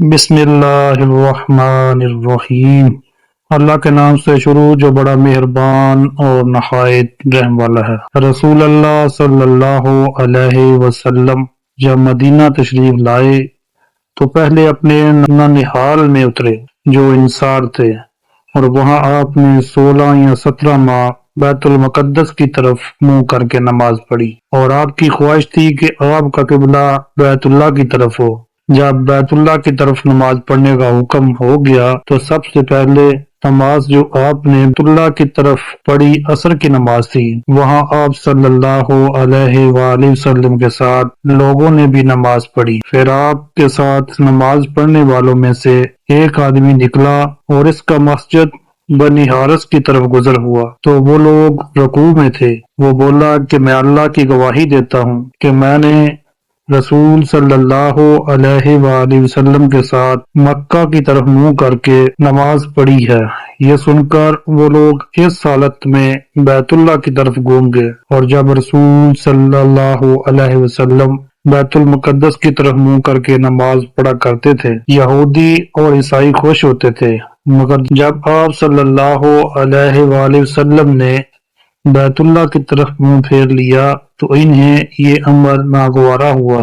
بسم اللہ الرحمن الرحیم۔ اللہ کے نام سے شروع جو بڑا مہربان اور نہایت رحم والا ہے۔ رسول اللہ صلی اللہ علیہ وسلم جب مدینہ تشریف لائے تو پہلے اپنے ننھیال میں اترے جو انصار تھے، اور وہاں آپ نے 16 یا 17 ماہ بیت المقدس کی طرف منہ کر کے نماز پڑھی، اور آپ کی خواہش تھی کہ آپ کا قبلہ بیت اللہ کی طرف ہو۔ جب بیت اللہ کی طرف نماز پڑھنے کا حکم ہو گیا تو سب سے پہلے نماز جو آپ نے بیت اللہ کی طرف پڑھی عصر کی نماز تھی۔ وہاں آپ صلی اللہ علیہ وآلہ وسلم کے ساتھ لوگوں نے بھی نماز پڑھی۔ پھر آپ کے ساتھ نماز پڑھنے والوں میں سے ایک آدمی نکلا اور اس کا مسجد بنی حارث کی طرف گزر ہوا تو وہ لوگ رکوع میں تھے۔ وہ بولا کہ میں اللہ کی گواہی دیتا ہوں کہ میں نے رسول صلی اللہ علیہ وآلہ وسلم کے ساتھ مکہ کی طرف منہ کر کے نماز پڑھی ہے۔ یہ سن کر وہ لوگ اس حالت میں بیت اللہ کی طرف گھوم گئے، اور جب رسول صلی اللہ علیہ وسلم بیت المقدس کی طرف منہ کر کے نماز پڑھا کرتے تھے، یہودی اور عیسائی خوش ہوتے تھے، مگر جب آپ صلی اللہ علیہ وآلہ وسلم نے بیت اللہ کی طرف منہ پھیر لیا تو انہیں یہ امر ناگوارا ہوا۔